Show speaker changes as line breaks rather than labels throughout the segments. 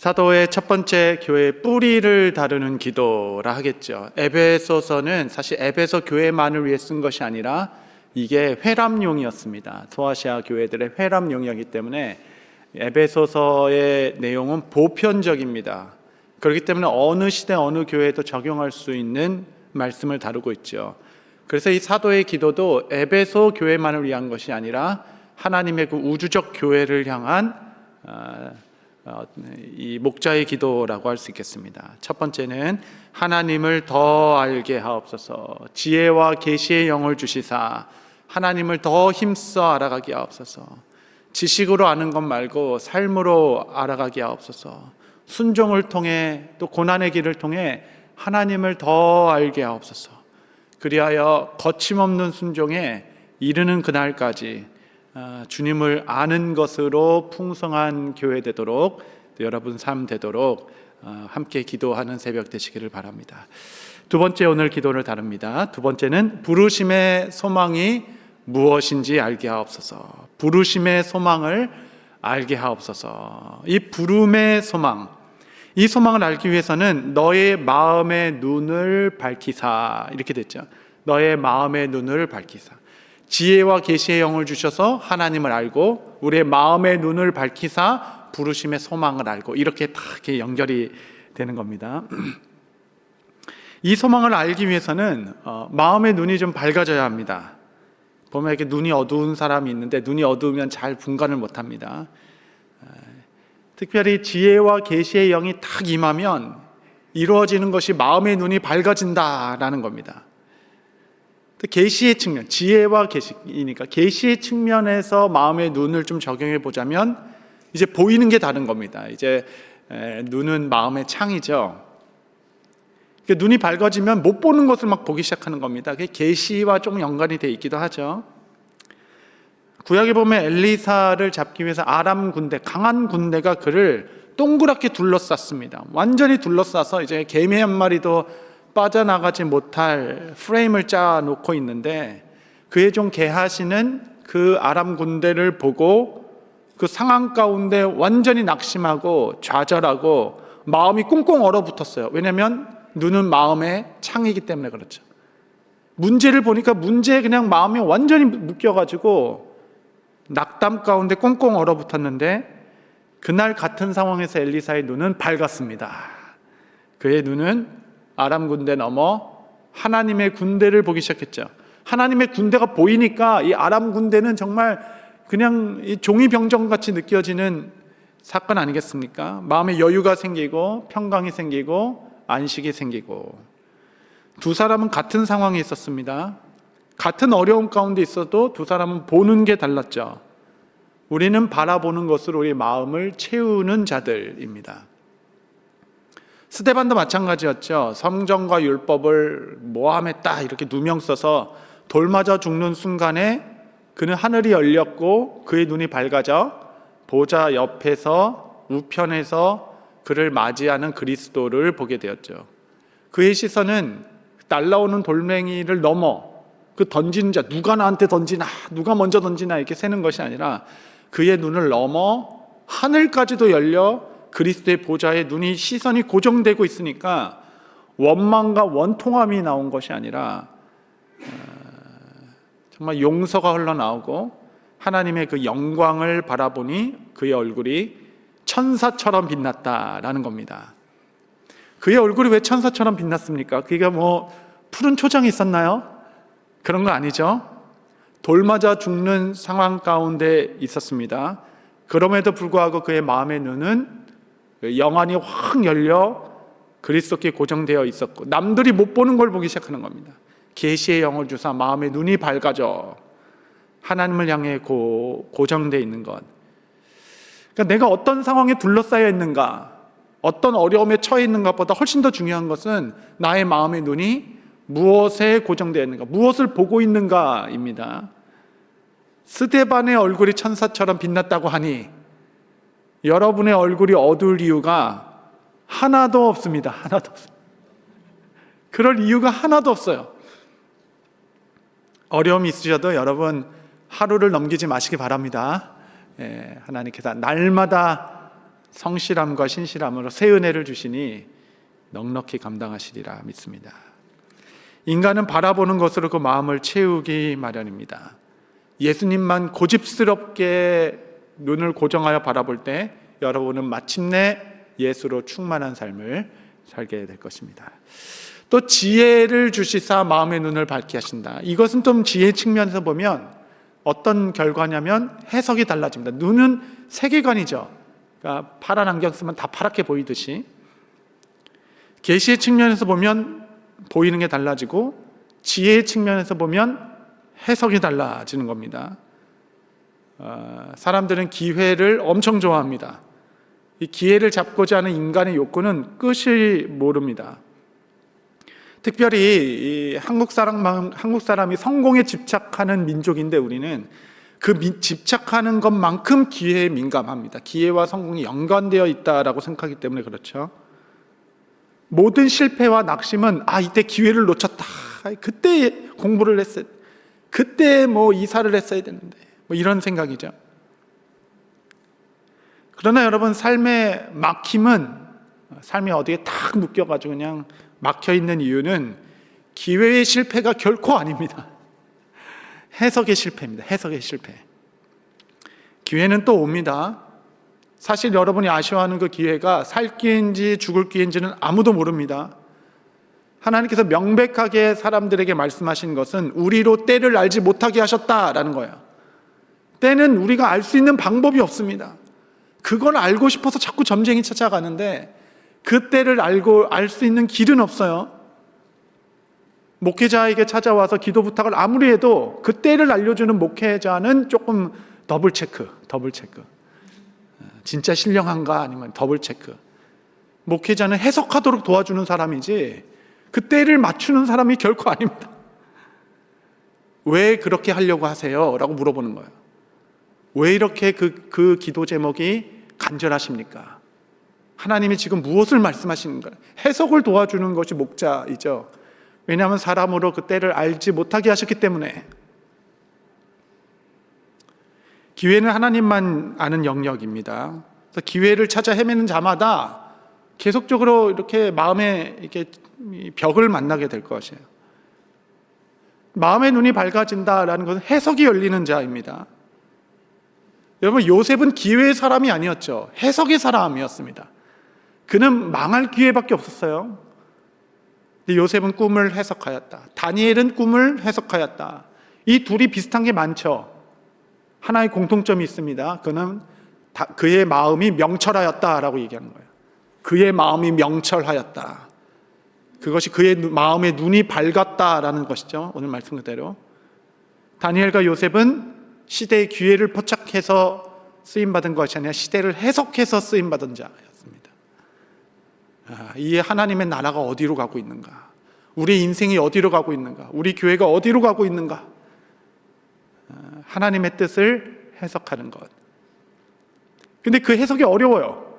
사도의 첫 번째 교회의 뿌리를 다루는 기도라 하겠죠. 에베소서는 사실 에베소 교회만을 위해 쓴 것이 아니라 이게 회람용이었습니다. 소아시아 교회들의 회람용이었기 때문에 에베소서의 내용은 보편적입니다. 그렇기 때문에 어느 시대 어느 교회에도 적용할 수 있는 말씀을 다루고 있죠. 그래서 이 사도의 기도도 에베소 교회만을 위한 것이 아니라 하나님의 그 우주적 교회를 향한 이 목자의 기도라고 할 수 있겠습니다. 첫 번째는 하나님을 더 알게 하옵소서, 지혜와 계시의 영을 주시사 하나님을 더 힘써 알아가게 하옵소서. 지식으로 아는 것 말고 삶으로 알아가게 하옵소서. 순종을 통해 또 고난의 길을 통해 하나님을 더 알게 하옵소서. 그리하여 거침없는 순종에 이르는 그날까지 주님을 아는 것으로 풍성한 교회 되도록, 여러분 삶 되도록 함께 기도하는 새벽 되시기를 바랍니다. 두 번째 오늘 기도를 다룹니다. 두 번째는 부르심의 소망이 무엇인지 알게 하옵소서. 부르심의 소망을 알게 하옵소서. 이 부름의 소망, 이 소망을 알기 위해서는 너의 마음의 눈을 밝히사, 이렇게 됐죠. 너의 마음의 눈을 밝히사. 지혜와 계시의 영을 주셔서 하나님을 알고 우리의 마음의 눈을 밝히사 부르심의 소망을 알고, 이렇게 다 이렇게 연결이 되는 겁니다. 이 소망을 알기 위해서는 마음의 눈이 좀 밝아져야 합니다. 보면 이렇게 눈이 어두운 사람이 있는데 눈이 어두우면 잘 분간을 못합니다. 특별히 지혜와 계시의 영이 딱 임하면 이루어지는 것이 마음의 눈이 밝아진다라는 겁니다. 계시의 측면, 지혜와 계시이니까 계시의 측면에서 마음의 눈을 좀 적용해 보자면 이제 보이는 게 다른 겁니다. 이제 눈은 마음의 창이죠. 눈이 밝아지면 못 보는 것을 막 보기 시작하는 겁니다. 그게 계시와 좀 연관이 돼 있기도 하죠. 구약에 보면 엘리사를 잡기 위해서 아람 군대, 강한 군대가 그를 동그랗게 둘러쌌습니다. 완전히 둘러싸서 이제 개미 한 마리도 빠져나가지 못할 프레임을 짜 놓고 있는데, 그의 종 게하시는 그 아람 군대를 보고 그 상황 가운데 완전히 낙심하고 좌절하고 마음이 꽁꽁 얼어붙었어요. 왜냐하면 눈은 마음의 창이기 때문에 그렇죠. 문제를 보니까 문제에 그냥 마음이 완전히 묶여가지고 낙담 가운데 꽁꽁 얼어붙었는데, 그날 같은 상황에서 엘리사의 눈은 밝았습니다. 그의 눈은 아람 군대 넘어 하나님의 군대를 보기 시작했죠. 하나님의 군대가 보이니까 이 아람 군대는 정말 그냥 이 종이병정같이 느껴지는 사건 아니겠습니까? 마음에 여유가 생기고 평강이 생기고 안식이 생기고. 두 사람은 같은 상황에 있었습니다. 같은 어려움 가운데 있어도 두 사람은 보는 게 달랐죠. 우리는 바라보는 것으로 우리 마음을 채우는 자들입니다. 스데반도 마찬가지였죠. 성경과 율법을 모함했다 이렇게 누명 써서 돌 맞아 죽는 순간에 그는 하늘이 열렸고 그의 눈이 밝아져 보좌 옆에서 우편에서 그를 맞이하는 그리스도를 보게 되었죠. 그의 시선은 날라오는 돌멩이를 넘어 그 던지는 자, 누가 나한테 던지나, 누가 먼저 던지나 이렇게 세는 것이 아니라 그의 눈을 넘어 하늘까지도 열려 그리스도의 보좌에 눈이, 시선이 고정되고 있으니까 원망과 원통함이 나온 것이 아니라 정말 용서가 흘러나오고 하나님의 그 영광을 바라보니 그의 얼굴이 천사처럼 빛났다라는 겁니다. 그의 얼굴이 왜 천사처럼 빛났습니까? 그게 뭐 푸른 초장이 있었나요? 그런 거 아니죠. 돌 맞아 죽는 상황 가운데 있었습니다. 그럼에도 불구하고 그의 마음의 눈은 영안이 확 열려 그리스도께 고정되어 있었고 남들이 못 보는 걸 보기 시작하는 겁니다. 계시의 영을 주사 마음의 눈이 밝아져 하나님을 향해 고정되어 있는 것. 그러니까 내가 어떤 상황에 둘러싸여 있는가, 어떤 어려움에 처해 있는 것보다 훨씬 더 중요한 것은 나의 마음의 눈이 무엇에 고정되어 있는가, 무엇을 보고 있는가입니다. 스데반의 얼굴이 천사처럼 빛났다고 하니 여러분의 얼굴이 어두울 이유가 하나도 없습니다. 하나도 없습니다. 그럴 이유가 하나도 없어요. 어려움이 있으셔도 여러분 하루를 넘기지 마시기 바랍니다. 하나님께서 날마다 성실함과 신실함으로 새 은혜를 주시니 넉넉히 감당하시리라 믿습니다. 인간은 바라보는 것으로 그 마음을 채우기 마련입니다. 예수님만 고집스럽게 눈을 고정하여 바라볼 때 여러분은 마침내 예수로 충만한 삶을 살게 될 것입니다. 또 지혜를 주시사 마음의 눈을 밝게 하신다. 이것은 좀 지혜 측면에서 보면 어떤 결과냐면 해석이 달라집니다. 눈은 세계관이죠. 그러니까 파란 안경 쓰면 다 파랗게 보이듯이 계시의 측면에서 보면 보이는 게 달라지고 지혜의 측면에서 보면 해석이 달라지는 겁니다. 사람들은 기회를 엄청 좋아합니다. 이 기회를 잡고자 하는 인간의 욕구는 끝이 모릅니다. 특별히 이 한국 사람이 성공에 집착하는 민족인데 우리는 그 집착하는 것만큼 기회에 민감합니다. 기회와 성공이 연관되어 있다라고 생각하기 때문에 그렇죠. 모든 실패와 낙심은 이때 기회를 놓쳤다. 그때 공부를 했어야, 그때 이사를 했어야 되는데 이런 생각이죠. 그러나 여러분, 삶의 막힘은 삶이 어디에 탁 묶여가지고 그냥 막혀있는 이유는 기회의 실패가 결코 아닙니다. 해석의 실패입니다. 해석의 실패. 기회는 또 옵니다. 사실 여러분이 아쉬워하는 그 기회가 살 기회인지 죽을 기회인지는 아무도 모릅니다. 하나님께서 명백하게 사람들에게 말씀하신 것은 우리로 때를 알지 못하게 하셨다라는 거예요. 때는 우리가 알 수 있는 방법이 없습니다. 그걸 알고 싶어서 자꾸 점쟁이 찾아가는데 그 때를 알 수 있는 길은 없어요. 목회자에게 찾아와서 기도 부탁을 아무리 해도 그 때를 알려주는 목회자는 조금 더블 체크. 진짜 신령한가 아니면 더블 체크. 목회자는 해석하도록 도와주는 사람이지 그 때를 맞추는 사람이 결코 아닙니다. 왜 그렇게 하려고 하세요? 라고 물어보는 거예요. 왜 이렇게 그 기도 제목이 간절하십니까? 하나님이 지금 무엇을 말씀하시는 거예요? 해석을 도와주는 것이 목자이죠. 왜냐하면 사람으로 그 때를 알지 못하게 하셨기 때문에. 기회는 하나님만 아는 영역입니다. 그래서 기회를 찾아 헤매는 자마다 계속적으로 이렇게 마음에 이렇게 벽을 만나게 될 것이에요. 마음의 눈이 밝아진다라는 것은 해석이 열리는 자입니다. 여러분, 요셉은 기회의 사람이 아니었죠. 해석의 사람이었습니다. 그는 망할 기회밖에 없었어요. 근데 요셉은 꿈을 해석하였다. 다니엘은 꿈을 해석하였다. 이 둘이 비슷한 게 많죠. 하나의 공통점이 있습니다. 그는 그의 마음이 명철하였다라고 얘기하는 거예요. 그의 마음이 명철하였다. 그것이 그의 마음의 눈이 밝았다라는 것이죠. 오늘 말씀 그대로. 다니엘과 요셉은 시대의 기회를 포착해서 쓰임받은 것이 아니라 시대를 해석해서 쓰임받은 자였습니다. 이 하나님의 나라가 어디로 가고 있는가? 우리 인생이 어디로 가고 있는가? 우리 교회가 어디로 가고 있는가? 하나님의 뜻을 해석하는 것. 근데 그 해석이 어려워요.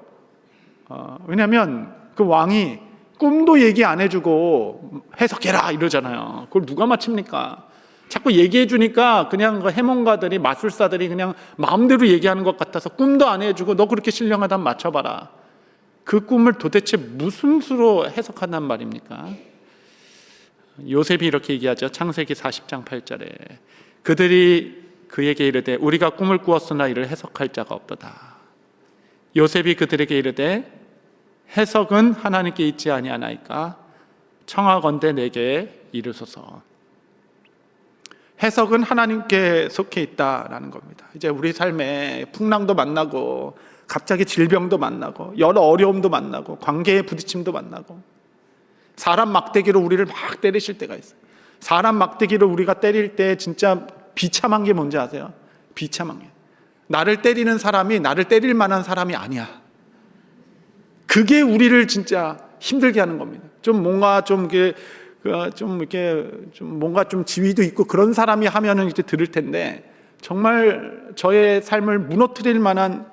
왜냐하면 그 왕이 꿈도 얘기 안 해주고 해석해라 이러잖아요. 그걸 누가 맞춥니까? 자꾸 얘기해 주니까 그냥 그 해몽가들이, 마술사들이 그냥 마음대로 얘기하는 것 같아서 꿈도 안 해주고 너 그렇게 신령하다면 맞춰봐라. 그 꿈을 도대체 무슨 수로 해석한단 말입니까? 요셉이 이렇게 얘기하죠. 창세기 40장 8절에 그들이 그에게 이르되 우리가 꿈을 꾸었으나 이를 해석할 자가 없도다. 요셉이 그들에게 이르되 해석은 하나님께 있지 아니하나이까 청하건대 내게 이르소서. 해석은 하나님께 속해 있다라는 겁니다. 이제 우리 삶에 풍랑도 만나고 갑자기 질병도 만나고 여러 어려움도 만나고 관계의 부딪힘도 만나고 사람 막대기로 우리를 막 때리실 때가 있어요. 사람 막대기로 우리가 때릴 때 진짜 비참한 게 뭔지 아세요? 비참한 게 나를 때리는 사람이 나를 때릴 만한 사람이 아니야. 그게 우리를 진짜 힘들게 하는 겁니다. 좀 뭔가 좀 뭔가 좀 지위도 있고 그런 사람이 하면은 이제 들을 텐데 정말 저의 삶을 무너뜨릴 만한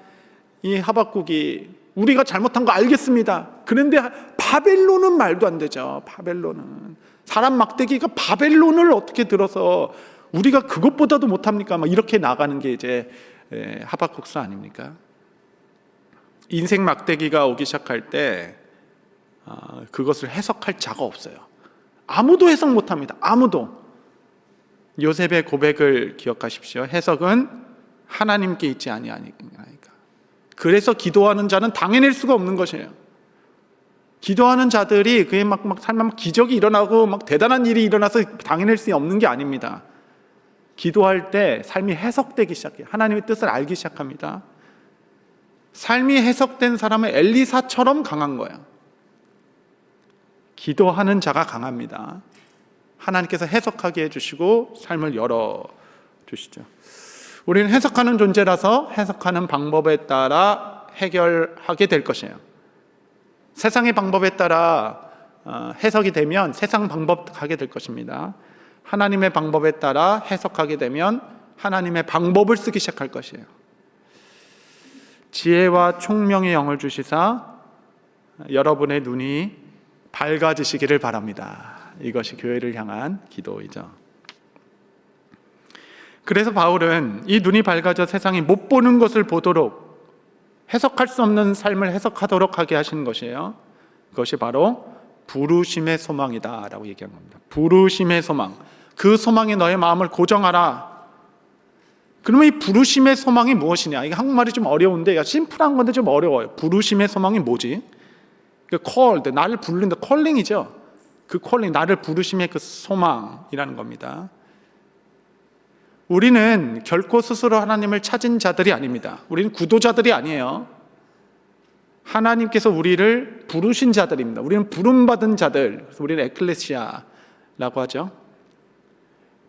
이 하박국이 우리가 잘못한 거 알겠습니다. 그런데 바벨론은 말도 안 되죠. 바벨론은 사람 막대기가 바벨론을 어떻게 들어서 우리가 그것보다도 못합니까? 막 이렇게 나가는 게 이제 하박국서 아닙니까? 인생 막대기가 오기 시작할 때 그것을 해석할 자가 없어요. 아무도 해석 못합니다. 아무도. 요셉의 고백을 기억하십시오. 해석은 하나님께 있지 아니하니까. 그래서 기도하는 자는 당해낼 수가 없는 것이에요. 기도하는 자들이 그의 삶에 기적이 일어나고 대단한 일이 일어나서 당해낼 수 없는 게 아닙니다. 기도할 때 삶이 해석되기 시작해요. 하나님의 뜻을 알기 시작합니다. 삶이 해석된 사람은 엘리사처럼 강한 거예요. 기도하는 자가 강합니다. 하나님께서 해석하게 해주시고 삶을 열어주시죠. 우리는 해석하는 존재라서 해석하는 방법에 따라 해결하게 될 것이에요. 세상의 방법에 따라 해석이 되면 세상 방법 가게 될 것입니다. 하나님의 방법에 따라 해석하게 되면 하나님의 방법을 쓰기 시작할 것이에요. 지혜와 총명의 영을 주시사 여러분의 눈이 밝아지시기를 바랍니다. 이것이 교회를 향한 기도이죠. 그래서 바울은 이 눈이 밝아져 세상이 못 보는 것을 보도록 해석할 수 없는 삶을 해석하도록 하게 하신 것이에요. 그것이 바로 부르심의 소망이다 라고 얘기한 겁니다. 부르심의 소망. 그 소망에 너의 마음을 고정하라. 그러면 이 부르심의 소망이 무엇이냐? 이게 한국말이 좀 어려운데 심플한 건데 좀 어려워요. 부르심의 소망이 뭐지? called, 나를 부른다. 컬링이죠. 그 컬링, 나를 부르심의 그 소망이라는 겁니다. 우리는 결코 스스로 하나님을 찾은 자들이 아닙니다. 우리는 구도자들이 아니에요. 하나님께서 우리를 부르신 자들입니다. 우리는 부름받은 자들, 그래서 우리는 에클레시아라고 하죠.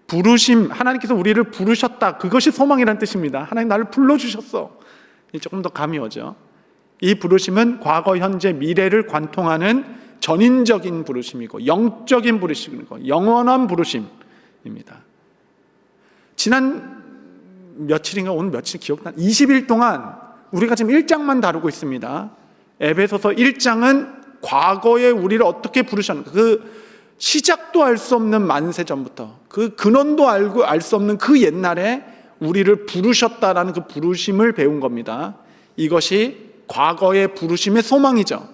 부르심, 하나님께서 우리를 부르셨다. 그것이 소망이라는 뜻입니다. 하나님 나를 불러주셨어. 조금 더 감이 오죠. 이 부르심은 과거, 현재, 미래를 관통하는 전인적인 부르심이고 영적인 부르심이고 영원한 부르심입니다. 지난 며칠인가 오늘 며칠 기억나 20일 동안 우리가 지금 1장만 다루고 있습니다. 에베소서 1장은 과거에 우리를 어떻게 부르셨는가, 그 시작도 알 수 없는 만세 전부터 그 근원도 알 수 없는 그 옛날에 우리를 부르셨다라는 그 부르심을 배운 겁니다. 이것이 과거의 부르심의 소망이죠.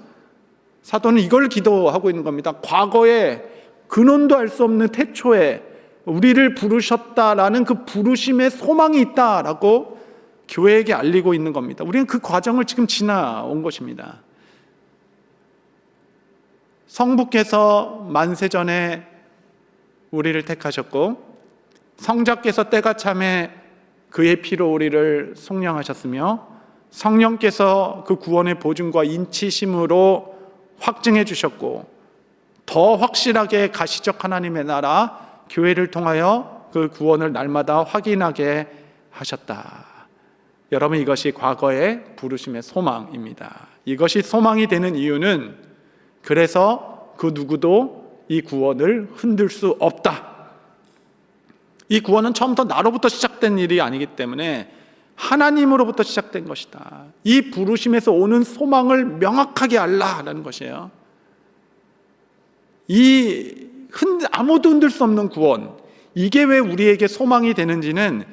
사도는 이걸 기도하고 있는 겁니다. 과거에 근원도 알 수 없는 태초에 우리를 부르셨다라는 그 부르심의 소망이 있다라고 교회에게 알리고 있는 겁니다. 우리는 그 과정을 지금 지나온 것입니다. 성부께서 만세전에 우리를 택하셨고 성자께서 때가 참에 그의 피로 우리를 속량하셨으며 성령께서 그 구원의 보증과 인치심으로 확증해 주셨고 더 확실하게 가시적 하나님의 나라 교회를 통하여 그 구원을 날마다 확인하게 하셨다. 여러분, 이것이 과거의 부르심의 소망입니다. 이것이 소망이 되는 이유는 그래서 그 누구도 이 구원을 흔들 수 없다. 이 구원은 처음부터 나로부터 시작된 일이 아니기 때문에 하나님으로부터 시작된 것이다. 이 부르심에서 오는 소망을 명확하게 알라라는 것이에요. 아무도 흔들 수 없는 구원, 이게 왜 우리에게 소망이 되는지는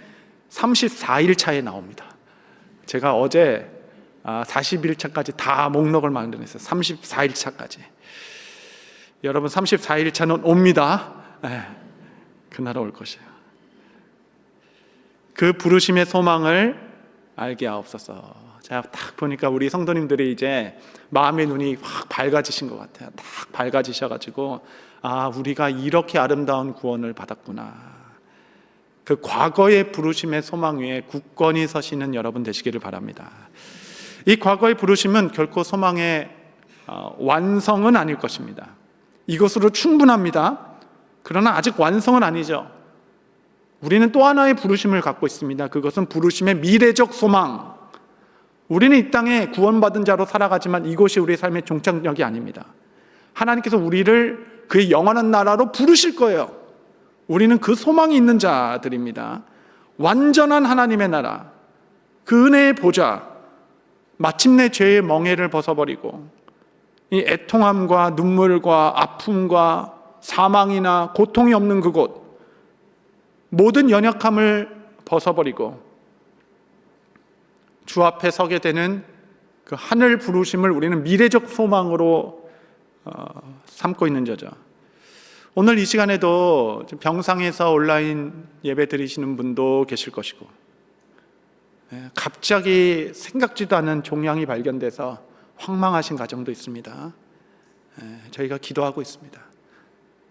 34일 차에 나옵니다. 제가 어제 40일 차까지 다 목록을 만들어냈어요. 34일 차까지. 여러분, 34일 차는 옵니다. 그날 올 것이에요. 그 부르심의 소망을 알게 하옵소서. 제가 딱 보니까 우리 성도님들이 이제 마음의 눈이 확 밝아지신 것 같아요. 딱 밝아지셔가지고 우리가 이렇게 아름다운 구원을 받았구나. 그 과거의 부르심의 소망 위에 굳건히 서시는 여러분 되시기를 바랍니다. 이 과거의 부르심은 결코 소망의 완성은 아닐 것입니다. 이것으로 충분합니다. 그러나 아직 완성은 아니죠. 우리는 또 하나의 부르심을 갖고 있습니다. 그것은 부르심의 미래적 소망. 우리는 이 땅에 구원받은 자로 살아가지만 이것이 우리의 삶의 종착역이 아닙니다. 하나님께서 우리를 그의 영원한 나라로 부르실 거예요. 우리는 그 소망이 있는 자들입니다. 완전한 하나님의 나라, 그 은혜의 보좌, 마침내 죄의 멍에를 벗어버리고 이 애통함과 눈물과 아픔과 사망이나 고통이 없는 그곳, 모든 연약함을 벗어버리고 주 앞에 서게 되는 그 하늘 부르심을 우리는 미래적 소망으로 삼고 있는 거죠. 오늘 이 시간에도 병상에서 온라인 예배 드리시는 분도 계실 것이고, 갑자기 생각지도 않은 종양이 발견돼서 황망하신 가정도 있습니다. 저희가 기도하고 있습니다.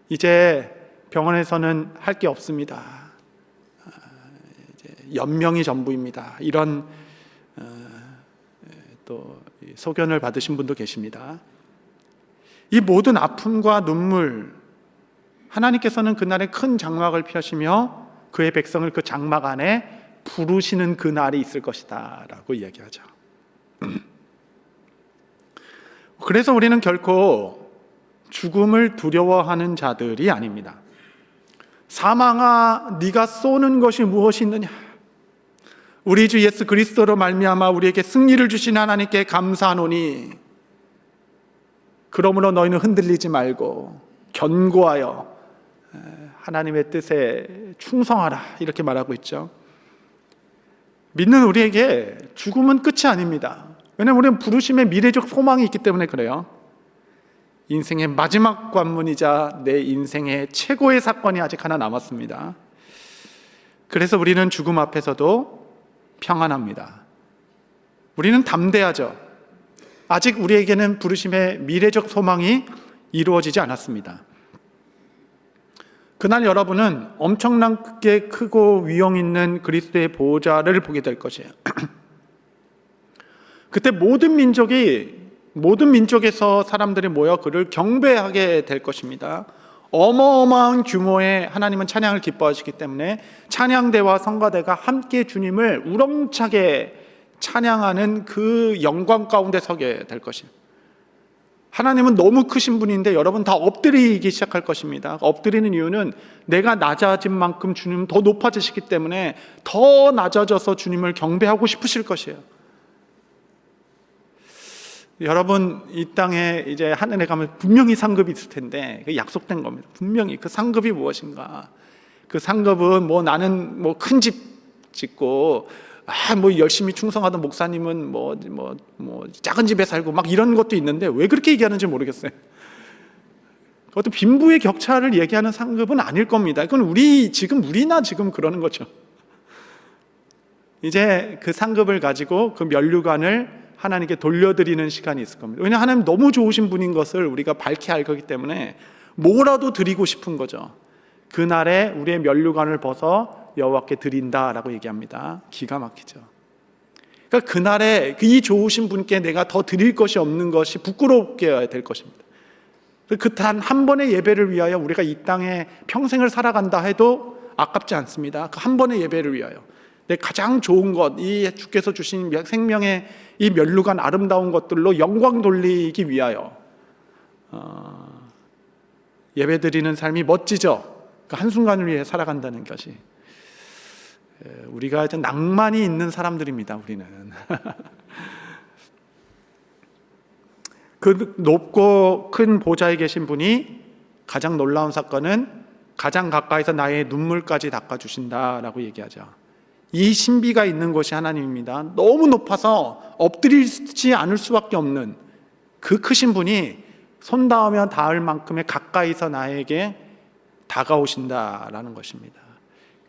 이제 병원에서는 할 게 없습니다. 이제 연명이 전부입니다. 이런 또 소견을 받으신 분도 계십니다. 이 모든 아픔과 눈물, 하나님께서는 그날에 큰 장막을 펴시며 그의 백성을 그 장막 안에 부르시는 그날이 있을 것이다 라고 이야기하죠. 그래서 우리는 결코 죽음을 두려워하는 자들이 아닙니다. 사망아, 네가 쏘는 것이 무엇이 있느냐? 우리 주 예수 그리스도로 말미암아 우리에게 승리를 주신 하나님께 감사하노니, 그러므로 너희는 흔들리지 말고 견고하여 하나님의 뜻에 충성하라, 이렇게 말하고 있죠. 믿는 우리에게 죽음은 끝이 아닙니다. 왜냐하면 우리는 부르심의 미래적 소망이 있기 때문에 그래요. 인생의 마지막 관문이자 내 인생의 최고의 사건이 아직 하나 남았습니다. 그래서 우리는 죽음 앞에서도 평안합니다. 우리는 담대하죠. 아직 우리에게는 부르심의 미래적 소망이 이루어지지 않았습니다. 그날 여러분은 엄청나게 크고 위험 있는 그리스도의 보좌를 보게 될 것이에요. 그때 모든 민족에서 사람들이 모여 그를 경배하게 될 것입니다. 어마어마한 규모의 하나님은 찬양을 기뻐하시기 때문에 찬양대와 성가대가 함께 주님을 우렁차게 찬양하는 그 영광 가운데 서게 될 것입니다. 하나님은 너무 크신 분인데 여러분 다 엎드리기 시작할 것입니다. 엎드리는 이유는 내가 낮아진 만큼 주님은 더 높아지시기 때문에 더 낮아져서 주님을 경배하고 싶으실 것이에요. 여러분 이 땅에 이제 하늘에 가면 분명히 상급이 있을 텐데, 그 약속된 겁니다. 분명히 그 상급이 무엇인가? 그 상급은 뭐 나는 뭐 큰 집 짓고 뭐 열심히 충성하던 목사님은 뭐 작은 집에 살고 막 이런 것도 있는데 왜 그렇게 얘기하는지 모르겠어요. 그것도 빈부의 격차를 얘기하는 상급은 아닐 겁니다. 그건 우리나 지금 그러는 거죠. 이제 그 상급을 가지고 그 면류관을 하나님께 돌려드리는 시간이 있을 겁니다. 왜냐하면 하나님 너무 좋으신 분인 것을 우리가 밝히 알 거기 때문에 뭐라도 드리고 싶은 거죠. 그날에 우리의 면류관을 벗어 여호와께 드린다라고 얘기합니다. 기가 막히죠. 그러니까 그날에 이 좋으신 분께 내가 더 드릴 것이 없는 것이 부끄럽게 될 것입니다. 그 단 한 번의 예배를 위하여 우리가 이 땅에 평생을 살아간다 해도 아깝지 않습니다. 그 한 번의 예배를 위하여 내 가장 좋은 것, 이 주께서 주신 생명의 이 면류관 아름다운 것들로 영광 돌리기 위하여 예배드리는 삶이 멋지죠. 그 한순간을 위해 살아간다는 것이, 우리가 낭만이 있는 사람들입니다. 우리는 그 높고 큰 보좌에 계신 분이 가장 놀라운 사건은 가장 가까이서 나의 눈물까지 닦아주신다라고 얘기하죠. 이 신비가 있는 곳이 하나님입니다. 너무 높아서 엎드리지 않을 수밖에 없는 그 크신 분이 손 닿으면 닿을 만큼의 가까이서 나에게 다가오신다라는 것입니다.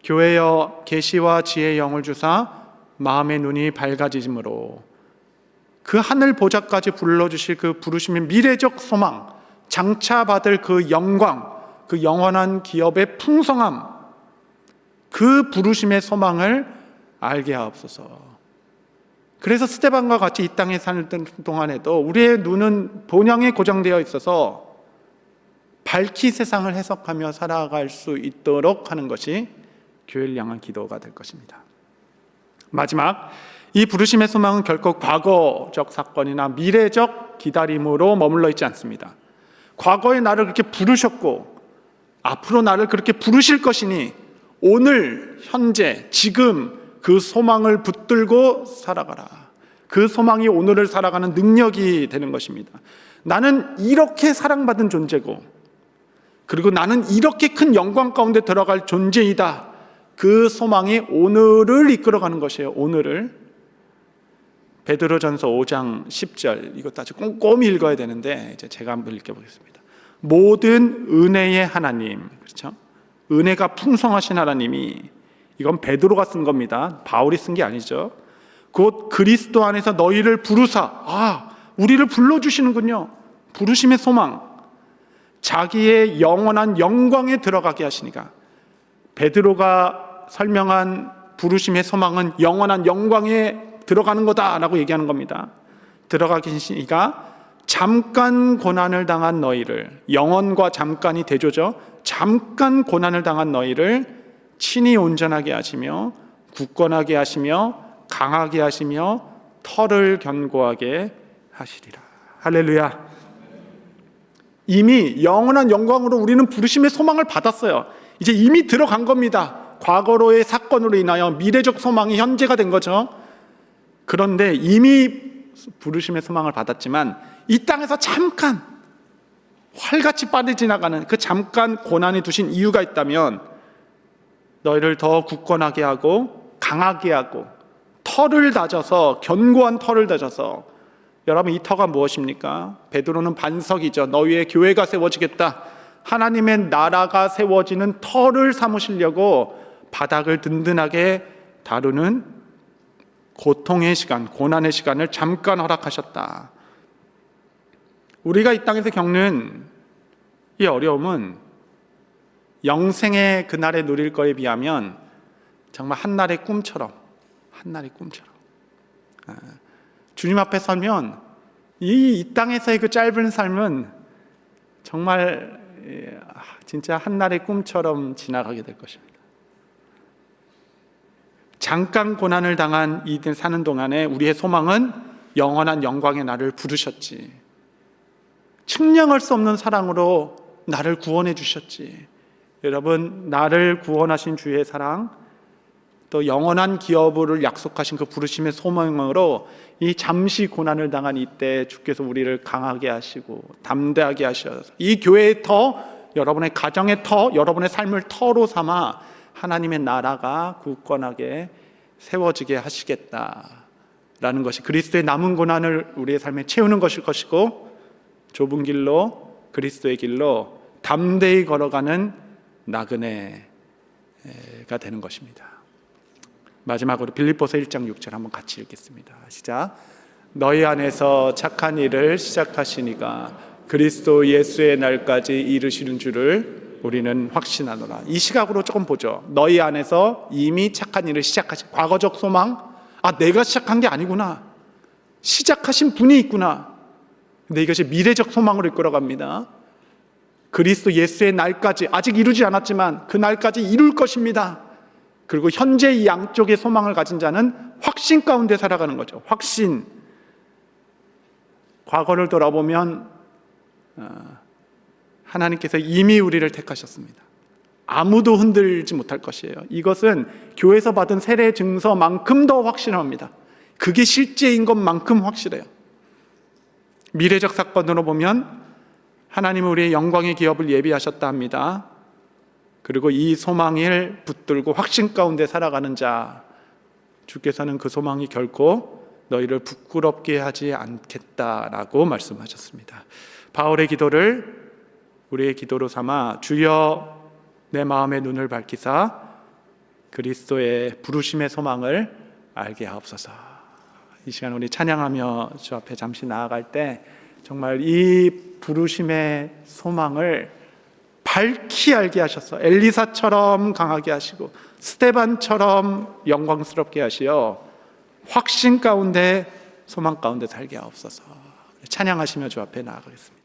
교회여 계시와 지혜의 영을 주사 마음의 눈이 밝아지므로 그 하늘 보좌까지 불러주실 그 부르심의 미래적 소망, 장차 받을 그 영광, 그 영원한 기업의 풍성함, 그 부르심의 소망을 알게 하옵소서. 그래서 스데반과 같이 이 땅에 사는 동안에도 우리의 눈은 본향에 고정되어 있어서 밝히 세상을 해석하며 살아갈 수 있도록 하는 것이 교회를 향한 기도가 될 것입니다. 마지막, 이 부르심의 소망은 결코 과거적 사건이나 미래적 기다림으로 머물러 있지 않습니다. 과거에 나를 그렇게 부르셨고 앞으로 나를 그렇게 부르실 것이니 오늘, 현재, 지금 그 소망을 붙들고 살아가라. 그 소망이 오늘을 살아가는 능력이 되는 것입니다. 나는 이렇게 사랑받은 존재고, 그리고 나는 이렇게 큰 영광 가운데 들어갈 존재이다. 그 소망이 오늘을 이끌어가는 것이에요. 오늘을. 베드로전서 5장 10절, 이것도 아주 꼼꼼히 읽어야 되는데 이제 제가 한번 읽어보겠습니다. 모든 은혜의 하나님, 그렇죠? 은혜가 풍성하신 하나님이, 이건 베드로가 쓴 겁니다. 바울이 쓴 게 아니죠. 곧 그리스도 안에서 너희를 부르사, 우리를 불러주시는군요. 부르심의 소망, 자기의 영원한 영광에 들어가게 하시니까. 베드로가 설명한 부르심의 소망은 영원한 영광에 들어가는 거다라고 얘기하는 겁니다. 들어가게 하시니까 잠깐 고난을 당한 너희를, 영원과 잠깐이 대조죠. 잠깐 고난을 당한 너희를 친히 온전하게 하시며 굳건하게 하시며 강하게 하시며 털을 견고하게 하시리라. 할렐루야. 이미 영원한 영광으로 우리는 부르심의 소망을 받았어요. 이제 이미 들어간 겁니다. 과거로의 사건으로 인하여 미래적 소망이 현재가 된 거죠. 그런데 이미 부르심의 소망을 받았지만 이 땅에서 잠깐 활같이 빠져 지나가는 그 잠깐 고난에 두신 이유가 있다면, 너희를 더 굳건하게 하고 강하게 하고 털을 다져서, 견고한 털을 다져서. 여러분, 이 터가 무엇입니까? 베드로는 반석이죠. 너희의 교회가 세워지겠다, 하나님의 나라가 세워지는 터를 삼으시려고 바닥을 든든하게 다루는 고통의 시간, 고난의 시간을 잠깐 허락하셨다. 우리가 이 땅에서 겪는 이 어려움은 영생의 그날에 누릴 거에 비하면 정말 한날의 꿈처럼, 주님 앞에 서면 이 땅에서의 그 짧은 삶은 정말 진짜 한날의 꿈처럼 지나가게 될 것입니다. 잠깐 고난을 당한 이들 사는 동안에 우리의 소망은 영원한 영광의 나를 부르셨지, 측량할 수 없는 사랑으로 나를 구원해 주셨지. 여러분, 나를 구원하신 주의 사랑, 또 영원한 기업을 약속하신 그 부르심의 소망으로 이 잠시 고난을 당한 이때 주께서 우리를 강하게 하시고 담대하게 하셔서 이 교회의 터, 여러분의 가정의 터, 여러분의 삶을 터로 삼아 하나님의 나라가 굳건하게 세워지게 하시겠다라는 것이 그리스도의 남은 고난을 우리의 삶에 채우는 것일 것이고, 좁은 길로, 그리스도의 길로 담대히 걸어가는 나그네가 되는 것입니다. 마지막으로 빌립보서 1장 6절 한번 같이 읽겠습니다. 시작. 너희 안에서 착한 일을 시작하시니가 그리스도 예수의 날까지 이르시는 줄을 우리는 확신하노라. 이 시각으로 조금 보죠. 너희 안에서 이미 착한 일을 시작하신, 과거적 소망, 내가 시작한 게 아니구나, 시작하신 분이 있구나. 근데 이것이 미래적 소망으로 이끌어갑니다. 그리스도 예수의 날까지, 아직 이루지 않았지만 그 날까지 이룰 것입니다. 그리고 현재 이 양쪽의 소망을 가진 자는 확신 가운데 살아가는 거죠. 확신. 과거를 돌아보면 하나님께서 이미 우리를 택하셨습니다. 아무도 흔들지 못할 것이에요. 이것은 교회에서 받은 세례 증서만큼 더 확신합니다. 그게 실제인 것만큼 확실해요. 미래적 사건으로 보면 하나님은 우리의 영광의 기업을 예비하셨다 합니다. 그리고 이 소망을 붙들고 확신 가운데 살아가는 자, 주께서는 그 소망이 결코 너희를 부끄럽게 하지 않겠다라고 말씀하셨습니다. 바울의 기도를 우리의 기도로 삼아 주여 내 마음의 눈을 밝히사 그리스도의 부르심의 소망을 알게 하옵소서. 이 시간 우리 찬양하며 주 앞에 잠시 나아갈 때 정말 이 부르심의 소망을 밝히 알게 하셔서 엘리사처럼 강하게 하시고 스데반처럼 영광스럽게 하시어 확신 가운데 소망 가운데 살게 하옵소서. 찬양하시며 주 앞에 나아가겠습니다.